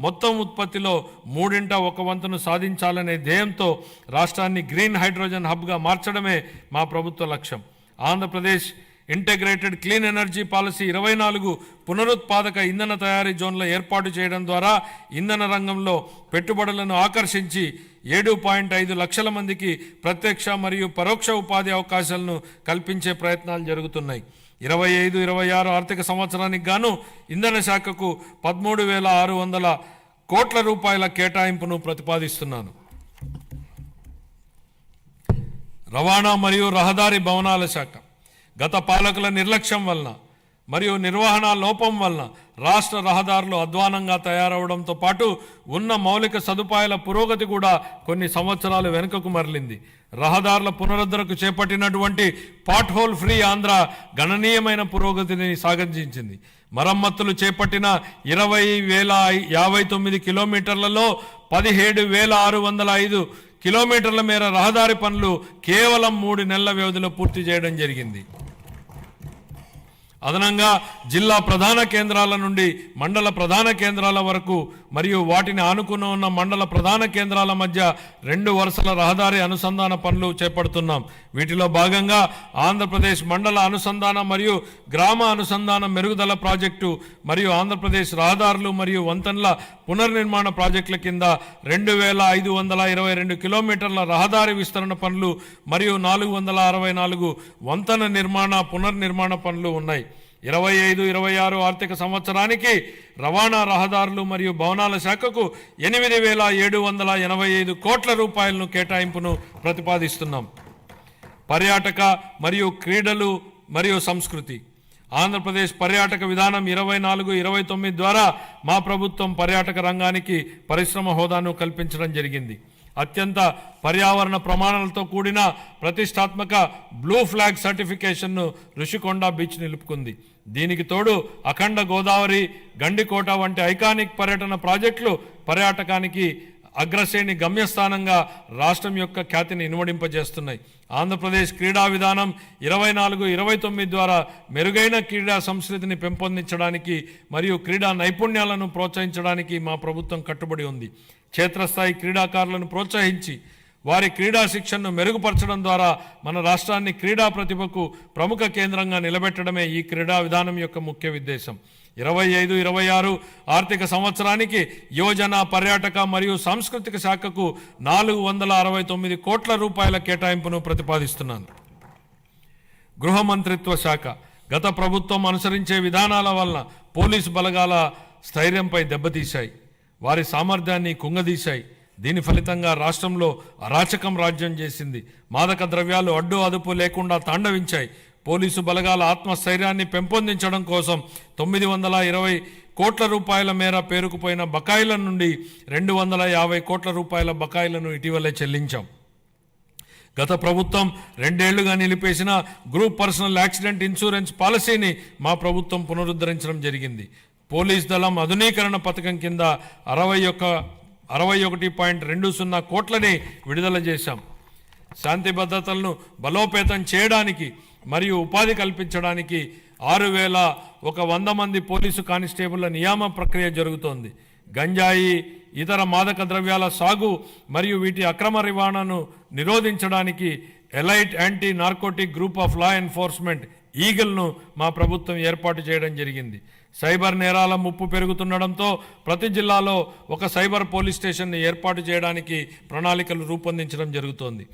మొత్తం ఉత్పత్తిలో 1/3 సాధించాలనే ధ్యేయంతో రాష్ట్రాన్ని గ్రీన్ హైడ్రోజన్ హబ్గా మార్చడమే మా ప్రభుత్వ లక్ష్యం. Andhra Pradesh integrated clean energy policy 24 పునరుత్పాదక ఇంధన తయారీ జోన్ల ఏర్పాటు చేయడం ద్వారా ఇంధన రంగంలో పెట్టుబడులను ఆకర్షించి 7.5 లక్షల మందికి ప్రత్యక్ష మరియు పరోక్ష ఉపాధి అవకాశాలను కల్పించే ప్రయత్నాలు జరుగుతున్నాయి. 25-26 ఆర్థిక సంవత్సరానికి గాను ఇంధన శాఖకు 13,600 కోట్ల రూపాయల కేటాయింపును ప్రతిపాదిస్తున్నాను. రవాణా మరియు రహదారి భవనాల శాఖ గత పాలకుల నిర్లక్ష్యం వలన మరియు నిర్వహణ లోపం వలన రాష్ట్ర రహదారులు అధ్వానంగా తయారవడంతో పాటు ఉన్న మౌలిక సదుపాయాల పురోగతి కూడా కొన్ని సంవత్సరాలు వెనుకకు మరలింది. రహదారుల పునరుద్ధరణకు చేపట్టినటువంటి పాట్ హోల్ ఫ్రీ ఆంధ్ర గణనీయమైన పురోగతిని సాధించింది. మరమ్మతులు చేపట్టిన 20,059 కిలోమీటర్లలో 17,605 కిలోమీటర్ల మేర రహదారి పనులు కేవలం 3 నెలల వ్యవధిలో పూర్తి చేయడం జరిగింది. అదనంగా జిల్లా ప్రధాన కేంద్రాల నుండి మండల ప్రధాన కేంద్రాల వరకు మరియు వాటిని ఆనుకుని ఉన్న మండల ప్రధాన కేంద్రాల మధ్య 2 వరుసల రహదారి అనుసంధాన పనులు చేపడుతున్నాం. వీటిలో భాగంగా ఆంధ్రప్రదేశ్ మండల అనుసంధాన మరియు గ్రామ అనుసంధాన మెరుగుదల ప్రాజెక్టు మరియు ఆంధ్రప్రదేశ్ రహదారులు మరియు వంతెనల పునర్నిర్మాణ ప్రాజెక్టుల కింద 2,522 కిలోమీటర్ల రహదారి విస్తరణ పనులు మరియు 464 వంతెన నిర్మాణ పునర్నిర్మాణ పనులు ఉన్నాయి. 25-26 ఆర్థిక సంవత్సరానికి రవాణా రహదారులు మరియు భవనాల శాఖకు 8,785 కోట్ల రూపాయలను కేటాయింపును ప్రతిపాదిస్తున్నాం. పర్యాటక మరియు క్రీడలు మరియు సంస్కృతి ఆంధ్రప్రదేశ్ పర్యాటక విధానం 24-29 ద్వారా మా ప్రభుత్వం పర్యాటక రంగానికి పరిశ్రమ హోదాను కల్పించడం జరిగింది. అత్యంత పర్యావరణ ప్రమాణాలతో కూడిన ప్రతిష్టాత్మక బ్లూ ఫ్లాగ్ సర్టిఫికేషన్ను ఋషికొండ బీచ్ నిలుపుకుంది. దీనికి తోడు అఖండ గోదావరి, గండికోట వంటి ఐకానిక్ పర్యటన ప్రాజెక్టులు పర్యాటకానికి అగ్రశ్రేణి గమ్యస్థానంగా రాష్ట్రం యొక్క ఖ్యాతిని ఇనుమడింపజేస్తున్నాయి. ఆంధ్రప్రదేశ్ క్రీడా విధానం 24-29 ద్వారా మెరుగైన క్రీడా సంస్కృతిని పెంపొందించడానికి మరియు క్రీడా నైపుణ్యాలను ప్రోత్సహించడానికి మా ప్రభుత్వం కట్టుబడి ఉంది. క్షేత్రస్థాయి క్రీడాకారులను ప్రోత్సహించి వారి క్రీడా శిక్షణను మెరుగుపరచడం ద్వారా మన రాష్ట్రాన్ని క్రీడా ప్రతిభకు ప్రముఖ కేంద్రంగా నిలబెట్టడమే ఈ క్రీడా విధానం యొక్క ముఖ్య ఉద్దేశం. 25-26 ఆర్థిక సంవత్సరానికి యువజన, పర్యాటక మరియు సాంస్కృతిక శాఖకు 469 కోట్ల రూపాయల కేటాయింపును ప్రతిపాదిస్తున్నాను. గృహ మంత్రిత్వ శాఖ గత ప్రభుత్వం అనుసరించే విధానాల వలన పోలీసు బలగాల స్థైర్యంపై దెబ్బతీశాయి, వారి సామర్థ్యాన్ని కుంగదీశాయి. దీని ఫలితంగా రాష్ట్రంలో అరాచకం రాజ్యం చేసింది. మాదక ద్రవ్యాలు అడ్డు అదుపు లేకుండా తాండవించాయి. పోలీసు బలగాల ఆత్మస్థైర్యాన్ని పెంపొందించడం కోసం 920 కోట్ల రూపాయల మేర పేరుకుపోయిన బకాయిల నుండి 250 కోట్ల రూపాయల బకాయిలను ఇటీవలే చెల్లించాం. గత ప్రభుత్వం 2 ఏళ్లుగా నిలిపేసిన గ్రూప్ పర్సనల్ యాక్సిడెంట్ ఇన్సూరెన్స్ పాలసీని మా ప్రభుత్వం పునరుద్ధరించడం జరిగింది. పోలీస్ దళం ఆధునీకరణ పథకం కింద 61.20 కోట్లని విడుదల చేశాం. శాంతి భద్రతలను బలోపేతం చేయడానికి మరియు ఉపాధి కల్పించడానికి 6,100 మంది పోలీసు కానిస్టేబుళ్ల నియామ ప్రక్రియ జరుగుతోంది. గంజాయి, ఇతర మాదక ద్రవ్యాల సాగు మరియు వీటి అక్రమ రవాణాను నిరోధించడానికి elite anti narcotic group of law enforcement ఈగల్ను మా ప్రభుత్వం ఏర్పాటు చేయడం జరిగింది. సైబర్ నేరాల ముప్పు పెరుగుతుండడంతో ప్రతి జిల్లాలో ఒక సైబర్ పోలీస్ స్టేషన్ను ఏర్పాటు చేయడానికి ప్రణాళికలు రూపొందించడం జరుగుతోంది.